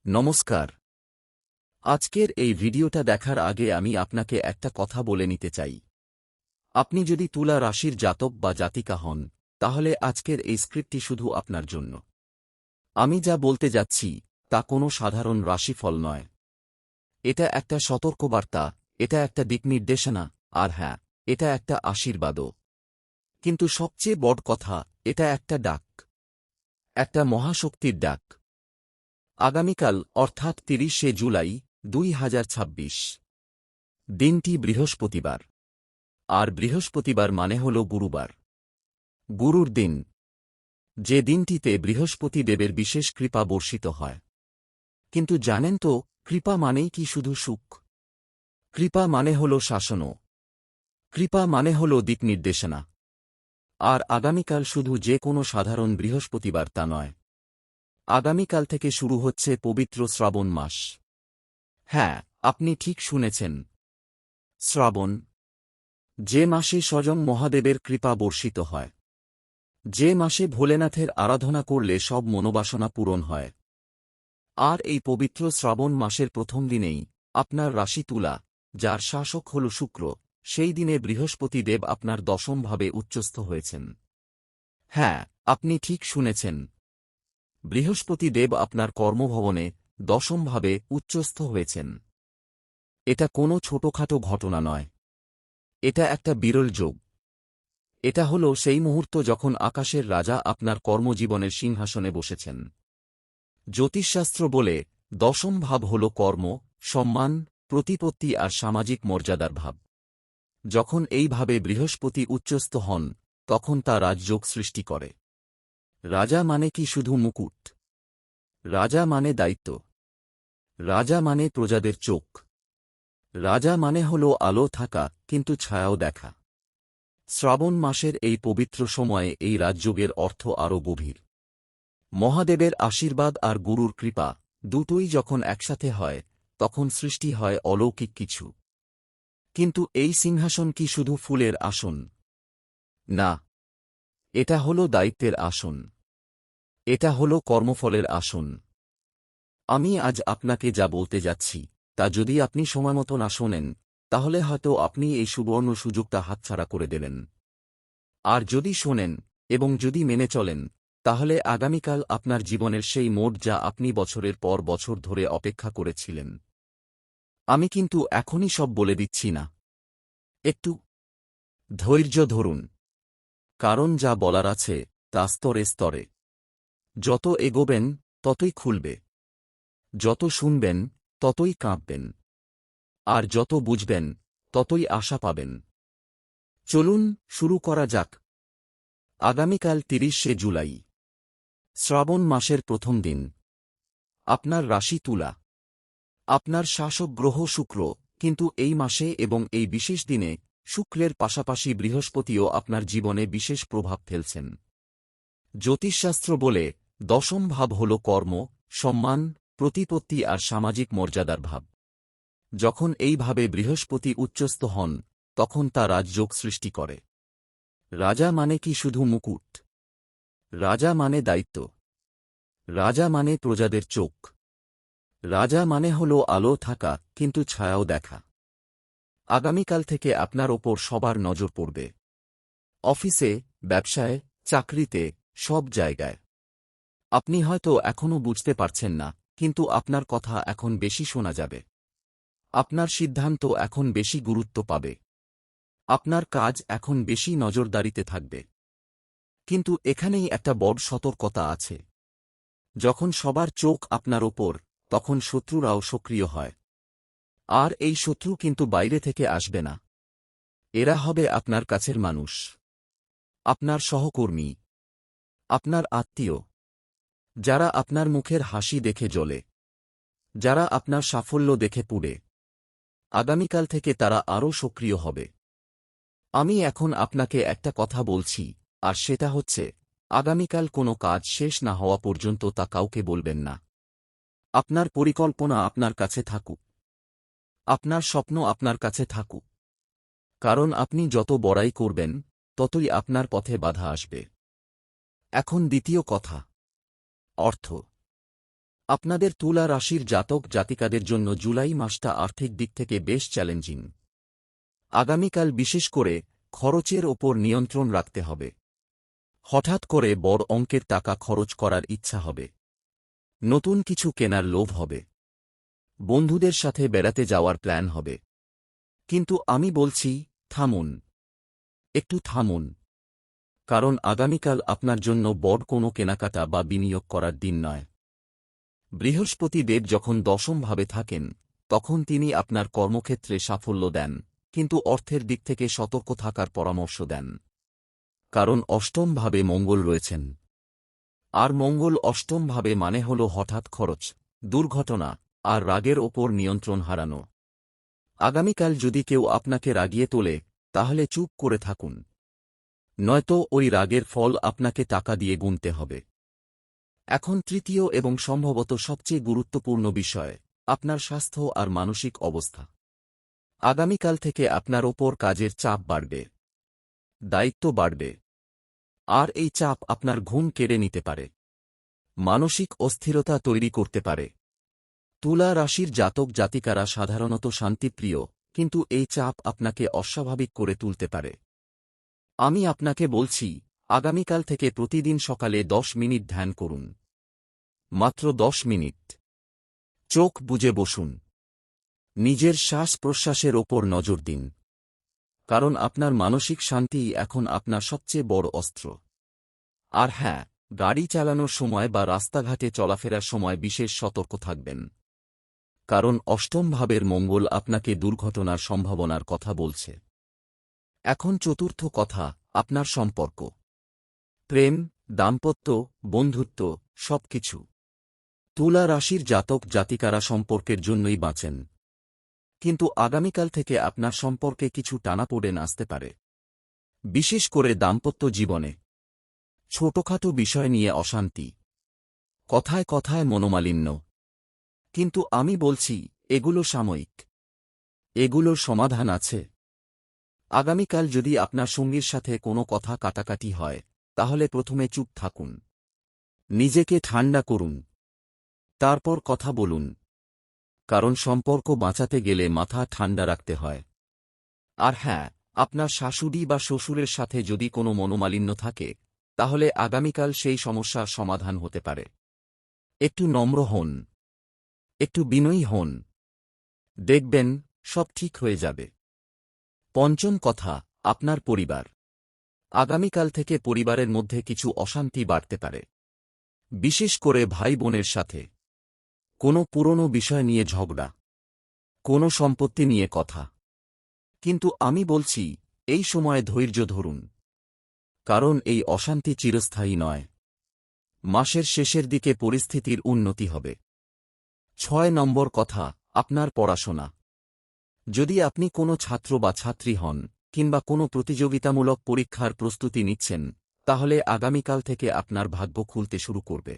নমস্কার। আজকের এই ভিডিওটা দেখার আগে আমি আপনাকে একটা কথা বলে নিতে চাই। আপনি যদি তুলা রাশির জাতক বা জাতিকা হন, তাহলে আজকের এই স্ক্রিপ্টটি শুধু আপনার জন্য। আমি যা বলতে যাচ্ছি তা কোনো সাধারণ রাশিফল নয়। এটা একটা সতর্কবার্তা, এটা একটা দিকনির্দেশনা, আর হ্যাঁ, এটা একটা আশীর্বাদও। কিন্তু সবচেয়ে বড় কথা, এটা একটা ডাক, একটা মহাশক্তির ডাক। আগামীকাল অর্থাৎ ৩০শে জুলাই ২০২৬, দিনটি বৃহস্পতিবার। আর বৃহস্পতিবার মানে হল গুরুবার, গুরুর দিন, যে দিনটিতে বৃহস্পতি দেবের বিশেষ কৃপা বর্ষিত হয়। কিন্তু জানেন তো, কৃপা মানেই কি শুধু সুখ? কৃপা মানে হল শাসনও। কৃপা মানে হল দিকনির্দেশনা। আর আগামীকাল শুধু যে কোনো সাধারণ বৃহস্পতিবার তা নয়। আগামীকাল থেকে শুরু হচ্ছে পবিত্র শ্রাবণ মাস। হ্যাঁ, আপনি ঠিক শুনেছেন, শ্রাবণ। যে মাসে স্বয়ং মহাদেবের কৃপা বর্ষিত হয়, যে মাসে ভোলেনাথের আরাধনা করলে সব মনোবাসনা পূরণ হয়। আর এই পবিত্র শ্রাবণ মাসের প্রথম দিনেই আপনার রাশি তুলা, যার শাসক হল শুক্র, সেই দিনে বৃহস্পতি দেব আপনার দশমভাবে উচ্চস্থ হয়েছেন। হ্যাঁ, আপনি ঠিক শুনেছেন, বৃহস্পতি দেব আপনার কর্মভবনে দশমভাবে উচ্চস্থ হয়েছেন। এটা কোনো ছোটখাটো ঘটনা নয়, এটা একটা বিরল যোগ। এটা হল সেই মুহূর্ত যখন আকাশের রাজা আপনার কর্মজীবনের সিংহাসনে বসেছেন। জ্যোতিষশাস্ত্র বলে, দশম ভাব হল কর্ম, সম্মান, প্রতিপত্তি আর সামাজিক মর্যাদার ভাব। যখন এইভাবে বৃহস্পতি উচ্চস্থ হন, তখন তা রাজযোগ সৃষ্টি করে। রাজা মানে কি শুধু মুকুট? রাজা মানে দায়িত্ব। রাজা মানে প্রজাদের চোখ। রাজা মানে হল আলো থাকা কিন্তু ছায়াও দেখা। শ্রাবণ মাসের এই পবিত্র সময়ে এই রাজযোগের অর্থ আরও গভীর। মহাদেবের আশীর্বাদ আর গুরুর কৃপা দুটোই যখন একসাথে হয়, তখন সৃষ্টি হয় অলৌকিক কিছু। কিন্তু এই সিংহাসন কি শুধু ফুলের আসন? না, এটা হল দায়িত্বের আসন। এটা হল কর্মফলের আসন। আমি আজ আপনাকে যা বলতে যাচ্ছি, তা যদি আপনি সময়মতো না শোনেন, তাহলে হয়তো আপনি এই সুবর্ণ সুযোগটা হাতছাড়া করে দেবেন। আর যদি শোনেন এবং যদি মেনে চলেন, তাহলে আগামীকাল আপনার জীবনের সেই মোড় যা আপনি বছরের পর বছর ধরে অপেক্ষা করেছিলেন। আমি কিন্তু এখনই সব বলে দিচ্ছি না। একটু ধৈর্য ধরুন, কারণ যা বলার আছে তা স্তরে স্তরে। যত এগোবেন ততই খুলবে, যত শুনবেন ততই কাঁপবেন, আর যত বুঝবেন ততই আশা পাবেন। চলুন শুরু করা যাক। আগামীকাল ৩০শে জুলাই, শ্রাবণ মাসের প্রথম দিন। আপনার রাশি তুলা। আপনার শাসক গ্রহ শুক্র, কিন্তু এই মাসে এবং এই বিশেষ দিনে শুক্রের পাশাপাশি বৃহস্পতিও আপনার জীবনে বিশেষ প্রভাব ফেলছেন। জ্যোতিষশাস্ত্র বলে, দশম ভাব হল কর্ম, সম্মান, প্রতিপত্তি আর সামাজিক মর্যাদার ভাব। যখন এইভাবে বৃহস্পতি উচ্চস্থ হন, তখন তা রাজযোগ সৃষ্টি করে। রাজা মানে কি শুধু মুকুট? রাজা মানে দায়িত্ব। রাজা মানে প্রজাদের চোখ। রাজা মানে হল আলো থাকা কিন্তু ছায়াও দেখা। আগামীকাল থেকে আপনার ওপর সবার নজর পড়বে। অফিসে, ব্যবসায়, চাকরিতে, সব জায়গায়। আপনি হয়তো এখনও বুঝতে পারছেন না, কিন্তু আপনার কথা এখন বেশি শোনা যাবে। আপনার সিদ্ধান্ত এখন বেশি গুরুত্ব পাবে। আপনার কাজ এখন বেশি নজরদারিতে থাকবে। কিন্তু এখানেই একটা বড় সতর্কতা আছে। যখন সবার চোখ আপনার ওপর, তখন শত্রুরাও সক্রিয় হয়। আর এই শত্রু কিন্তু বাইরে থেকে আসবে না। এরা হবে আপনার কাছের মানুষ, আপনার সহকর্মী, আপনার আত্মীয়, যারা আপনার মুখের হাসি দেখে জ্বলে, যারা আপনার সাফল্য দেখে পুড়ে। আগামীকাল থেকে তারা আরও সক্রিয় হবে। আমি এখন আপনাকে একটা কথা বলছি, আর সেটা হচ্ছে, আগামীকাল কোনো কাজ শেষ না হওয়া পর্যন্ত তা কাউকে বলবেন না। আপনার পরিকল্পনা আপনার কাছে থাকুক। আপনার স্বপ্ন আপনার কাছে থাকুক। কারণ আপনি যত বড়াই করবেন, ততই আপনার পথে বাধা আসবে। এখন দ্বিতীয় কথা, অর্থ। আপনাদের তুলা রাশির জাতক জাতিকাদের জন্য জুলাই মাসটা আর্থিক দিক থেকে বেশ চ্যালেঞ্জিং। আগামীকাল বিশেষ করে খরচের ওপর নিয়ন্ত্রণ রাখতে হবে। হঠাৎ করে বড় অঙ্কের টাকা খরচ করার ইচ্ছা হবে। নতুন কিছু কেনার লোভ হবে। বন্ধুদের সাথে বেড়াতে যাওয়ার প্ল্যান হবে। কিন্তু আমি বলছি, থামুন, একটু থামুন। কারণ আগামীকাল আপনার জন্য বড় কোনো কেনাকাটা বা বিনিয়োগ করার দিন নয়। বৃহস্পতি দেব যখন দশমভাবে থাকেন, তখন তিনি আপনার কর্মক্ষেত্রে সাফল্য দেন, কিন্তু অর্থের দিক থেকে সতর্ক থাকার পরামর্শ দেন। কারণ অষ্টমভাবে মঙ্গল রয়েছেন। আর মঙ্গল অষ্টমভাবে মানে হল হঠাৎ খরচ, দুর্ঘটনা আর রাগের ওপর নিয়ন্ত্রণ হারানো। আগামীকাল যদি কেউ আপনাকে রাগিয়ে তোলে, তাহলে চুপ করে থাকুন। নয়তো ওই রাগের ফল আপনাকে টাকা দিয়ে গুনতে হবে। এখন তৃতীয় এবং সম্ভবত সবচেয়ে গুরুত্বপূর্ণ বিষয়, আপনার স্বাস্থ্য আর মানসিক অবস্থা। আগামীকাল থেকে আপনার ওপর কাজের চাপ বাড়বে, দায়িত্ব বাড়বে। আর এই চাপ আপনার ঘুম কেড়ে নিতে পারে, মানসিক অস্থিরতা তৈরি করতে পারে। তুলা রাশির জাতক জাতিকারা সাধারণত শান্তিপ্রিয়, কিন্তু এই চাপ আপনাকে অস্বাভাবিক করে তুলতে পারে। আমি আপনাকে বলছি, আগামীকাল থেকে প্রতিদিন সকালে 10 মিনিট ধ্যান করুন। মাত্র 10 মিনিট। চোখ বুজে বসুন। নিজের শ্বাস প্রশ্বাসের ওপর নজর দিন। কারণ আপনার মানসিক শান্তিই এখন আপনার সবচেয়ে বড় অস্ত্র। আর হ্যাঁ, গাড়ি চালানোর সময় বা রাস্তাঘাটে চলাফেরার সময় বিশেষ সতর্ক থাকবেন। কারণ অষ্টম ভাবের মঙ্গল আপনাকে দুর্ঘটনার সম্ভাবনার কথা বলছে। এখন চতুর্থ কথা, আপনার সম্পর্ক। প্রেম, দাম্পত্য, বন্ধুত্ব, সবকিছু। তুলা রাশির জাতক জাতিকারা সম্পর্কের জন্যই বাঁচেন। কিন্তু আগামীকাল থেকে আপনার সম্পর্কে কিছু টানাপোড়েন আসতে পারে। বিশেষ করে দাম্পত্য জীবনে ছোটখাটো বিষয় নিয়ে অশান্তি, কথায় কথায় মনোমালিন্য। কিন্তু আমি বলছি, এগুলো সাময়িক। এগুলোর সমাধান আছে। আগামীকাল যদি আপনার সঙ্গীর সাথে কোনো কথা কাটাকাটি হয়, তাহলে প্রথমে চুপ থাকুন। নিজেকে ঠান্ডা করুন। তারপর কথা বলুন। কারণ সম্পর্ক বাঁচাতে গেলে মাথা ঠান্ডা রাখতে হয়। আর হ্যাঁ, আপনার শাশুড়ি বা শ্বশুরের সাথে যদি কোনো মনোমালিন্য থাকে, তাহলে আগামীকাল সেই সমস্যার সমাধান হতে পারে। একটু নম্র হন, একটু বিনয়ী হন। দেখবেন, সব ঠিক হয়ে যাবে। পঞ্চম কথা, আপনার পরিবার। আগামীকাল থেকে পরিবারের মধ্যে কিছু অশান্তি বাড়তে পারে। বিশেষ করে ভাই বোনের সাথে। কোনো পুরনো বিষয় নিয়ে ঝগড়া, কোনো সম্পত্তি নিয়ে কথা। কিন্তু আমি বলছি, এই সময়ে ধৈর্য ধরুন। কারণ এই অশান্তি চিরস্থায়ী নয়। মাসের শেষের দিকে পরিস্থিতির উন্নতি হবে। 6 নম্বর কথা, আপনার পড়াশোনা। যদি আপনি কোনো ছাত্র বা ছাত্রী হন, কিংবা কোনো প্রতিযোগিতামূলক পরীক্ষার প্রস্তুতি নিচ্ছেন, তাহলে আগামীকাল থেকে আপনার ভাগ্য খুলতে শুরু করবে।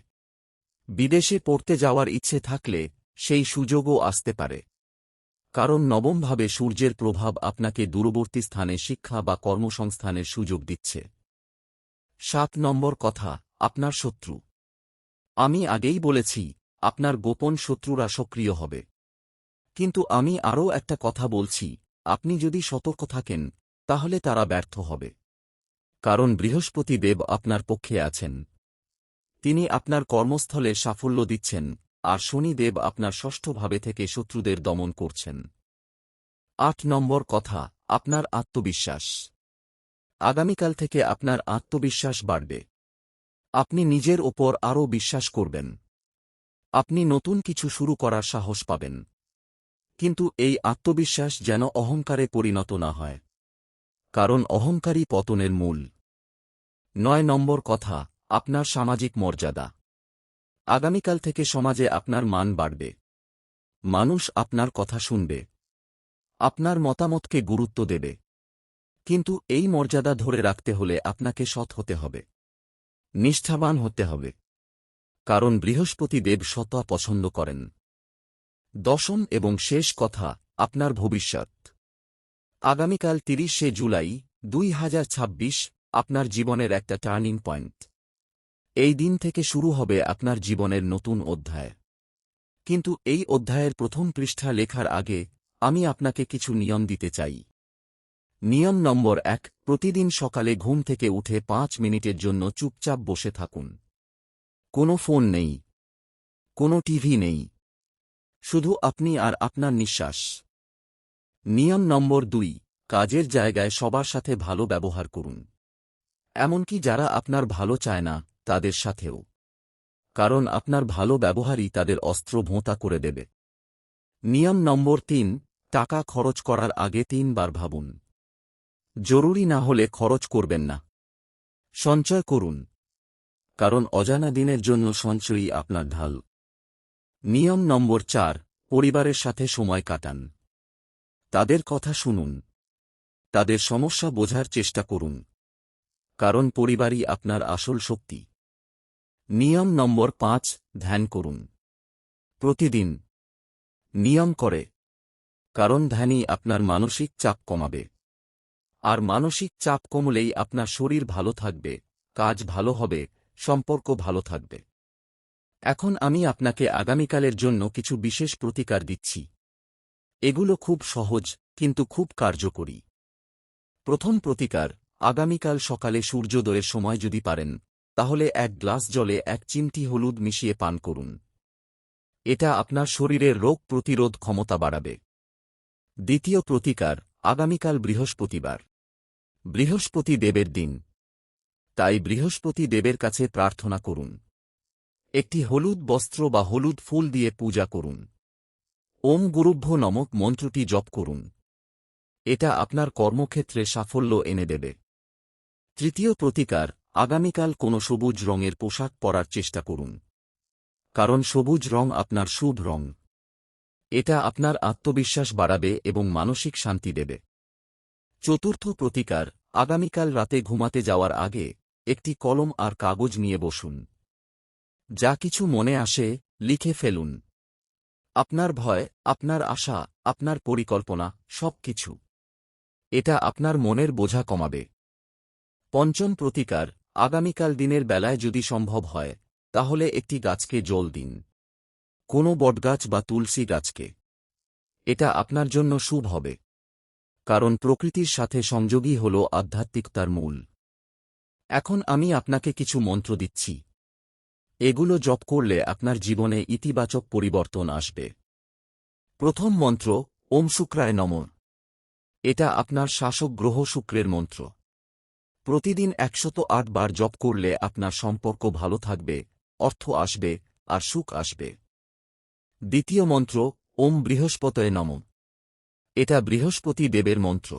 বিদেশে পড়তে যাওয়ার ইচ্ছে থাকলে সেই সুযোগও আসতে পারে। কারণ নবমভাবে সূর্যের প্রভাব আপনাকে দূরবর্তী স্থানে শিক্ষা বা কর্মসংস্থানের সুযোগ দিচ্ছে। 7 নম্বর কথা, আপনার শত্রু। আমি আগেই বলেছি, আপনার গোপন শত্রুরা সক্রিয় হবে। কিন্তু আমি আরও একটা কথা বলছি, আপনি যদি সতর্ক থাকেন, তাহলে তারা ব্যর্থ হবে। কারণ বৃহস্পতি দেব আপনার পক্ষে আছেন। তিনি আপনার কর্মস্থলে সাফল্য দিচ্ছেন, আর শনি দেব আপনার ষষ্ঠ ভাবে থেকে শত্রুদের দমন করছেন। 8 নম্বর কথা, আপনার আত্মবিশ্বাস। আগামীকাল থেকে আপনার আত্মবিশ্বাস বাড়বে। আপনি নিজের ওপর আরও বিশ্বাস করবেন। আপনি নতুন কিছু শুরু করার সাহস পাবেন। কিন্তু এই আত্মবিশ্বাস যেন অহংকারে পরিণত না হয়। কারণ অহংকারই পতনের মূল। 9 নম্বর কথা, আপনার সামাজিক মর্যাদা। আগামীকাল থেকে সমাজে আপনার মান বাড়বে। মানুষ আপনার কথা শুনবে। আপনার মতামতকে গুরুত্ব দেবে। কিন্তু এই মর্যাদা ধরে রাখতে হলে আপনাকে সৎ হতে হবে। নিষ্ঠাবান হতে হবে। কারণ বৃহস্পতি দেব সততা পছন্দ করেন। দশম এবং শেষ কথা, আপনার ভবিষ্যৎ। আগামীকাল 30শে জুলাই 2026 আপনার জীবনের একটা টার্নিং পয়েন্ট। এই দিন থেকে শুরু হবে আপনার জীবনের নতুন অধ্যায়। কিন্তু এই অধ্যায়ের প্রথম পৃষ্ঠা লেখার আগে আমি আপনাকে কিছু নিয়ম দিতে চাই। নিয়ম নম্বর 1, প্রতিদিন সকালে ঘুম থেকে উঠে 5 মিনিটের জন্য চুপচাপ বসে থাকুন। কোনো ফোন নেই, কোনো টিভি নেই, শুধু আপনি আর আপনার নিঃশ্বাস। নিয়ম নম্বর 2, কাজের জায়গায় সবার সাথে ভালো ব্যবহার করুন, এমনকি যারা আপনার ভালো চায় না তাদের সাথেও, কারণ আপনার ভালো ব্যবহারই তাদের অস্ত্র ভোঁতা করে দেবে। নিয়ম নম্বর 3, টাকা খরচ করার আগে 3 বার ভাবুন। জরুরি না হলে খরচ করবেন না, সঞ্চয় করুন, কারণ অজানা দিনের জন্য সঞ্চয়ই আপনার ঢাল। নিয়ম নম্বর 4, পরিবারের সাথে সময় কাটান। তাদের কথা শুনুন, তাদের সমস্যা বোঝার চেষ্টা করুন, কারণ পরিবারই আপনার আসল শক্তি। নিয়ম নম্বর 5, ধ্যান করুন প্রতিদিন, নিয়ম করে, কারণ ধ্যানই আপনার মানসিক চাপ কমাবে। আর মানসিক চাপ কমলেই আপনার শরীর ভালো থাকবে, কাজ ভালো হবে, সম্পর্ক ভালো থাকবে। এখন আমি আপনাকে আগামীকালের জন্য কিছু বিশেষ প্রতিকার দিচ্ছি। এগুলো খুব সহজ কিন্তু খুব কার্যকরী। প্রথম প্রতিকার, আগামীকাল সকালে সূর্যোদয়ের সময় যদি পারেন তাহলে 1 গ্লাস জলে 1 চিমটি হলুদ মিশিয়ে পান করুন। এটা আপনার শরীরের রোগ প্রতিরোধ ক্ষমতা বাড়াবে। দ্বিতীয় প্রতিকার, আগামীকাল বৃহস্পতিবার, বৃহস্পতি দেবের দিন, তাই বৃহস্পতি দেবের কাছে প্রার্থনা করুন। একটি হলুদ বস্ত্র বা হলুদ ফুল দিয়ে পূজা করুন। ওম গুরুভ্যো নমঃ মন্ত্রটি জপ করুন। এটা আপনার কর্মক্ষেত্রে সাফল্য এনে দেবে। তৃতীয় প্রতিকার, আগামীকাল কোনো সবুজ রঙের পোশাক পরার চেষ্টা করুন, কারণ সবুজ রং আপনার শুভ রং। এটা আপনার আত্মবিশ্বাস বাড়াবে এবং মানসিক শান্তি দেবে। চতুর্থ প্রতিকার, আগামীকাল রাতে ঘুমাতে যাওয়ার আগে একটি কলম আর কাগজ নিয়ে বসুন। যা কিছু মনে আসে লিখে ফেলুন। আপনার ভয়, আপনার আশা, আপনার পরিকল্পনা, সব কিছু। এটা আপনার মনের বোঝা কমাবে। পঞ্চম প্রতিকার, আগামীকাল দিনের বেলায় যদি সম্ভব হয় তাহলে একটি গাছকে জল দিন, কোনো বটগাছ বা তুলসী গাছকে। এটা আপনার জন্য শুভ হবে, কারণ প্রকৃতির সাথে সংযোগই হল আধ্যাত্মিকতার মূল। এখন আমি আপনাকে কিছু মন্ত্র দিচ্ছি। এগুলো জপ করলে আপনার জীবনে ইতিবাচক পরিবর্তন আসবে। প্রথম মন্ত্র, ওম শুক্রায় নমঃ। এটা আপনার শাসক গ্রহ শুক্রের মন্ত্র। প্রতিদিন 108 বার জপ করলে আপনার সম্পর্ক ভালো থাকবে, অর্থ আসবে আর সুখ আসবে। দ্বিতীয় মন্ত্র, ওম বৃহস্পতয়ে নমঃ। এটা বৃহস্পতি দেবের মন্ত্র।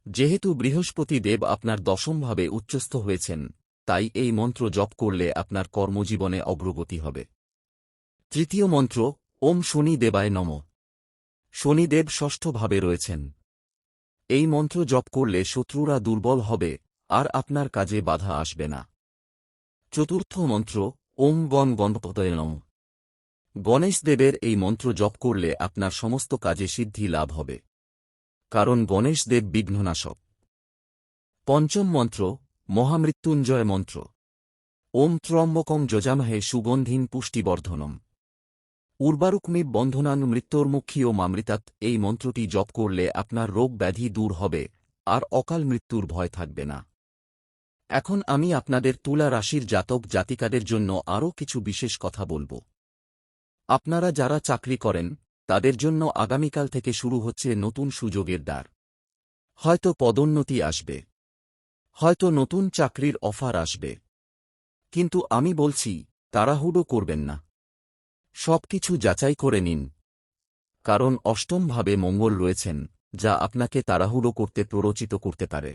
যেহেতু বৃহস্পতি দেব আপনার দশমভাবে উচ্চস্থ হয়েছেন, তাই এই মন্ত্র জপ করলে আপনার কর্মজীবনে অগ্রগতি হবে। তৃতীয় মন্ত্র, ওম শনি দেবায় নমঃ। শনিদেব ষষ্ঠভাবে রয়েছেন। এই মন্ত্র জপ করলে শত্রুরা দুর্বল হবে আর আপনার কাজে বাধা আসবে না। চতুর্থ মন্ত্র, ওম গণপতয়ে নমঃ। গণেশ দেবের এই মন্ত্র জপ করলে আপনার সমস্ত কাজে সিদ্ধি লাভ হবে, কারণ গণেশ দেব বিঘ্ননাশক। পঞ্চম মন্ত্র, মহামৃত্যুঞ্জয় মন্ত্র। ওম ত্র্যম্বকং যজামহে সুগন্ধিং পুষ্টিবর্ধনম উর্বারুকমিব বন্ধনান মৃত্যুর্মুক্ষীয় মামৃতাৎ। এই মন্ত্রটি জপ করলে আপনার রোগ ব্যাধি দূর হবে আর অকাল মৃত্যুর ভয় থাকবে না। এখন আমি আপনাদের তুলা রাশির জাতক জাতিকাদের জন্য আরও কিছু বিশেষ কথা বলবো। আপনারা যারা চাকরি করেন তাদের জন্য আগামীকাল থেকে শুরু হচ্ছে নতুন সুযোগের দ্বার। হয়তো পদোন্নতি আসবে, হয়তো নতুন চাকরির অফার আসবে, কিন্তু আমি বলছি তাড়াহুড়ো করবেন না। সবকিছু যাচাই করে নিন, কারণ অষ্টমভাবে মঙ্গল রয়েছেন, যা আপনাকে তাড়াহুড়ো করতে প্ররোচিত করতে পারে।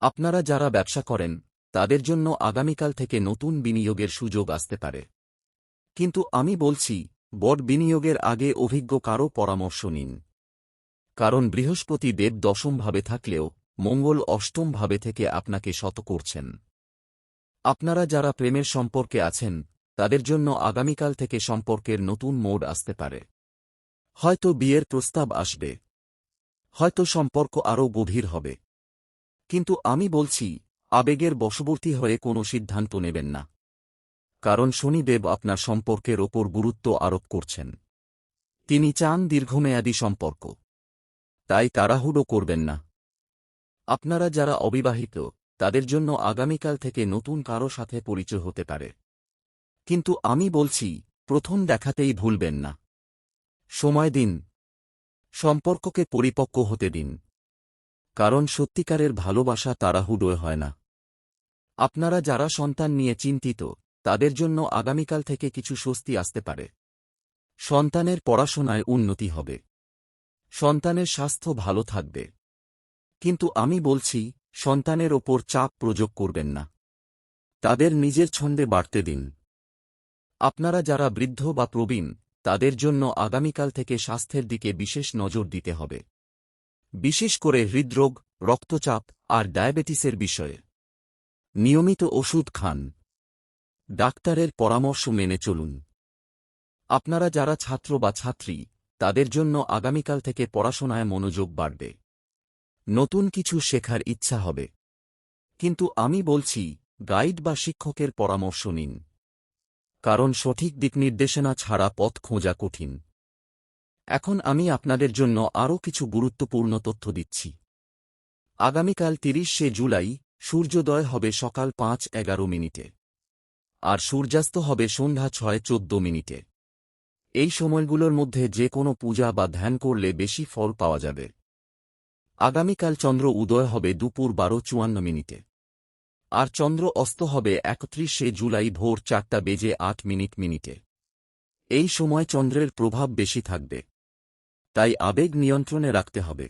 আপনারা যারা ব্যবসা করেন তাদের জন্য আগামীকাল থেকে নতুন বিনিয়োগের সুযোগ আসতে পারে, কিন্তু আমি বলছি বড় বিনিয়োগের আগে অভিজ্ঞ কারও পরামর্শ নিন, কারণ বৃহস্পতি দেব দশমভাবে থাকলেও মঙ্গল অষ্টমভাবে থেকে আপনাকে শত করছেন। আপনারা যারা প্রেমের সম্পর্কে আছেন তাদের জন্য আগামীকাল থেকে সম্পর্কের নতুন মোড় আসতে পারে। হয়তো বিয়ের প্রস্তাব আসবে, হয়তো সম্পর্ক আরও গভীর হবে, কিন্তু আমি বলছি আবেগের বশবর্তী হয়ে কোনো সিদ্ধান্ত নেবেন না। কারণ শনিদেব আপনার সম্পর্কের ওপর গুরুত্ব আরোপ করছেন। তিনি চান দীর্ঘমেয়াদী সম্পর্ক। তাই তাড়াহুড়ো করবেন না। আপনারা যারা অবিবাহিত, তাদের জন্য আগামীকাল থেকে নতুন কারো সাথে পরিচয় হতে পারে। কিন্তু আমি বলছি, প্রথম দেখাতেই ভুলবেন না। সময় দিন। সম্পর্ককে পরিপক্ব হতে দিন। কারণ সত্যিকারের ভালোবাসা তাড়াহুড়োয় হয় না। আপনারা যারা সন্তান নিয়ে চিন্তিত, তাদের জন্য আগামীকাল থেকে কিছু স্বস্তি আসতে পারে। সন্তানের পড়াশোনায় উন্নতি হবে। সন্তানের স্বাস্থ্য ভালো থাকবে। কিন্তু আমি বলছি, সন্তানের ওপর চাপ প্রয়োগ করবেন না। তাদের নিজের ছন্দে বাড়তে দিন। আপনারা যারা বৃদ্ধ বা প্রবীণ, তাদের জন্য আগামীকাল থেকে স্বাস্থ্যের দিকে বিশেষ নজর দিতে হবে। বিশেষ করে হৃদরোগ, রক্তচাপ আর ডায়াবেটিসের বিষয়ে। নিয়মিত ওষুধ খান। ডাক্তারের পরামর্শ মেনে চলুন। আপনারা যারা ছাত্র বা ছাত্রী, তাদের জন্য আগামীকাল থেকে পড়াশোনায় মনোযোগ বাড়বে। নতুন কিছু শেখার ইচ্ছা হবে। কিন্তু আমি বলছি, গাইড বা শিক্ষকের পরামর্শ নিন। কারণ সঠিক দিকনির্দেশনা ছাড়া পথ খোঁজা কঠিন। এখন আমি আপনাদের জন্য আরও কিছু গুরুত্বপূর্ণ তথ্য দিচ্ছি। আগামীকাল ৩০শে জুলাই সূর্যোদয় হবে সকাল ৫:১১ আর সূর্যাস্ত হবে সন্ধ্যা ৬:১৪। এই সময়গুলোর মধ্যে যে কোনো পূজা বা ধ্যান করলে বেশি ফল পাওয়া যাবে। আগামীকাল চন্দ্র উদয় হবে দুপুর ১২:৫৪। আর চন্দ্র অস্ত হবে ৩১শে জুলাই ভোর ৪:০৮। এই সময় চন্দ্রের প্রভাব বেশি থাকবে। তাই আবেগ নিয়ন্ত্রণে রাখতে হবে।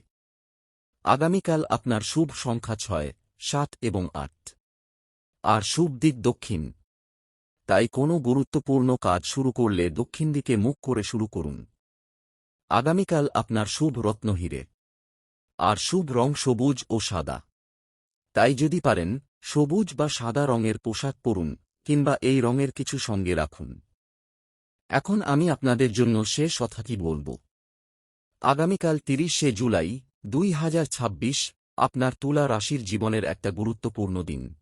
আগামীকাল আপনার শুভ সংখ্যা ৬, ৭ এবং ৮। আর শুভ দিক দক্ষিণ। তাই কোনো গুরুত্বপূর্ণ কাজ শুরু করলে দক্ষিণ দিকে মুখ করে শুরু করুন। আগামীকাল আপনার শুভ রত্ন হীরে। আর শুভ রং সবুজ ও সাদা। তাই যদি পারেন, সবুজ বা সাদা রঙের পোশাক পরুন, কিংবা এই রঙের কিছু সঙ্গে রাখুন। এখন আমি আপনাদের জন্য শেষ কথাটি বলব। আগামীকাল ৩০শে জুলাই ২০২৬ আপনার তুলা রাশির জীবনের একটা গুরুত্বপূর্ণ দিন।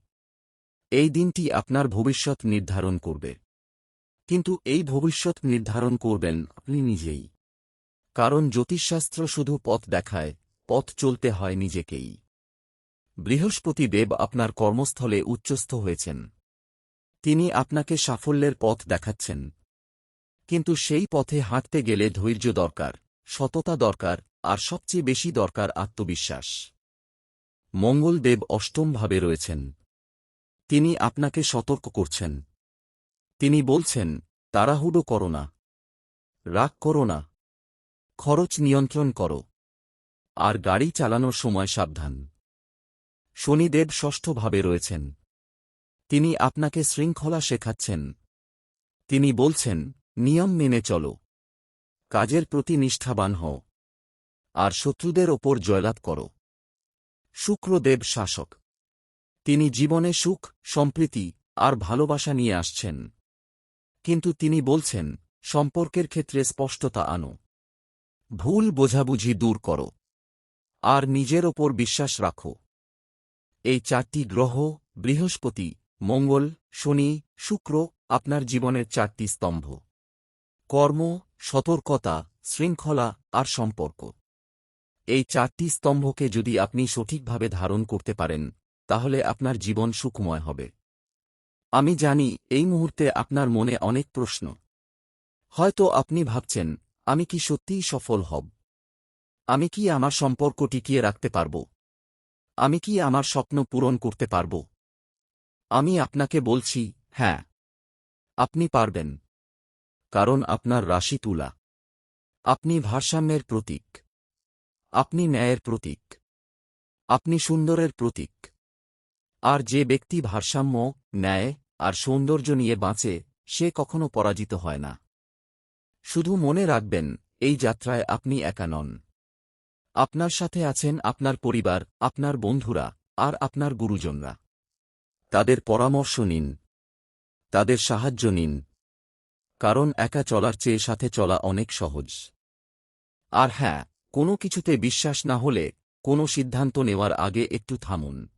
এই দিনটি আপনার ভবিষ্যৎ নির্ধারণ করবে। কিন্তু এই ভবিষ্যৎ নির্ধারণ করবেন আপনি নিজেই। কারণ জ্যোতিষশাস্ত্র শুধু পথ দেখায়, পথ চলতে হয় নিজেকেই। বৃহস্পতি দেব আপনার কর্মস্থলে উচ্চস্থ হয়েছেন। তিনি আপনাকে সাফল্যের পথ দেখাচ্ছেন। কিন্তু সেই পথে হাঁটতে গেলে ধৈর্য দরকার, সততা দরকার, আর সবচেয়ে বেশি দরকার আত্মবিশ্বাস। মঙ্গলদেব অষ্টমভাবে রয়েছেন। তিনি আপনাকে সতর্ক করছেন। তিনি বলছেন, তাড়াহুড়ো করো না, রাগ করো না, খরচ নিয়ন্ত্রণ করো, আর গাড়ি চালানোর সময় সাবধান। শনিদেব ষষ্ঠভাবে রয়েছেন। তিনি আপনাকে শৃঙ্খলা শেখাচ্ছেন। তিনি বলছেন, নিয়ম মেনে চলো, কাজের প্রতি নিষ্ঠাবান হও, আর শত্রুদের ওপর জয়লাভ করো। শুক্রদেব শাসক। তিনি জীবনে সুখ, সম্প্রীতি আর ভালোবাসা নিয়ে আসছেন। কিন্তু তিনি বলছেন, সম্পর্কের ক্ষেত্রে স্পষ্টতা আনো, ভুল বোঝাবুঝি দূর করো, আর নিজের ওপর বিশ্বাস রাখো। এই চারটি গ্রহ, বৃহস্পতি, মঙ্গল, শনি, শুক্র, আপনার জীবনের চারটি স্তম্ভ। কর্ম, সতর্কতা, শৃঙ্খলা আর সম্পর্ক। এই চারটি স্তম্ভকে যদি আপনি সঠিকভাবে ধারণ করতে পারেন, তাহলে আপনার জীবন সুখময় হবে। আমি জানি এই মুহূর্তে আপনার মনে অনেক প্রশ্ন। হয়তো আপনি ভাবছেন, আমি কি সত্যিই সফল হব? আমি কি আমার সম্পর্ক টিকিয়ে রাখতে পারব? আমি কি আমার স্বপ্ন পূরণ করতে পারব? আমি আপনাকে বলছি, হ্যাঁ, আপনি পারবেন। কারণ আপনার রাশি তুলা। আপনি ভারসাম্যের প্রতীক। আপনি ন্যায়ের প্রতীক। আপনি সুন্দরের প্রতীক। আর যে ব্যক্তি ভারসাম্য, ন্যায় আর সৌন্দর্য নিয়ে বাঁচে, সে কখনো পরাজিত হয় না। শুধু মনে রাখবেন, এই যাত্রায় আপনি একা নন। আপনার সাথে আছেন আপনার পরিবার, আপনার বন্ধুরা, আর আপনার গুরুজনরা। তাদের পরামর্শ নিন। তাদের সাহায্য নিন। কারণ একা চলার চেয়ে সাথে চলা অনেক সহজ। আর হ্যাঁ, কোনো কিছুতে বিশ্বাস না হলে, কোনো সিদ্ধান্ত নেওয়ার আগে একটু থামুন।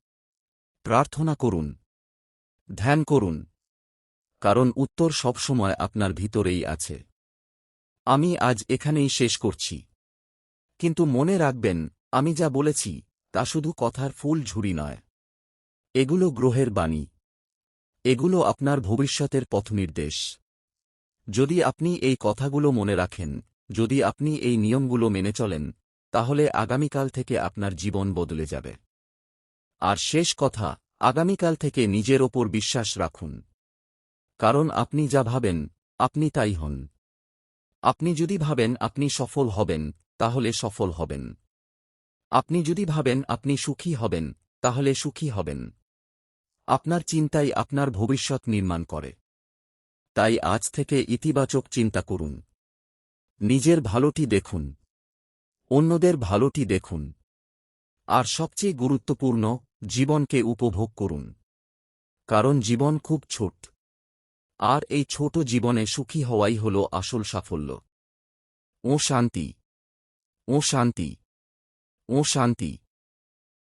প্রার্থনা করুন। ধ্যান করুন। কারণ উত্তর সবসময় আপনার ভিতরেই আছে। আমি আজ এখানেই শেষ করছি। কিন্তু মনে রাখবেন, আমি যা বলেছি তা শুধু কথার ফুল ঝুরি নয়। এগুলো গ্রহের বাণী। এগুলো আপনার ভবিষ্যতের পথনির্দেশ। যদি আপনি এই কথাগুলো মনে রাখেন, যদি আপনি এই নিয়মগুলো মেনে চলেন, তাহলে আগামীকাল থেকে আপনার জীবন বদলে যাবে। আর শেষ কথা, আগামীকাল থেকে নিজের ওপর বিশ্বাস রাখুন। কারণ আপনি যা ভাবেন, আপনি তাই হন। আপনি যদি ভাবেন আপনি সফল হবেন, তাহলে সফল হবেন। আপনি যদি ভাবেন আপনি সুখী হবেন, তাহলে সুখী হবেন। আপনার চিন্তাই আপনার ভবিষ্যৎ নির্মাণ করে। তাই আজ থেকে ইতিবাচক চিন্তা করুন। নিজের ভালোটি দেখুন, অন্যদের ভালোটি দেখুন। আর সবচেয়ে গুরুত্বপূর্ণ, জীবনকে উপভোগ করুন। কারণ জীবন খুব ছোট। আর এই ছোট জীবনে সুখী হওয়াই হল আসল সাফল্য। ও শান্তি, ও শান্তি, ও শান্তি।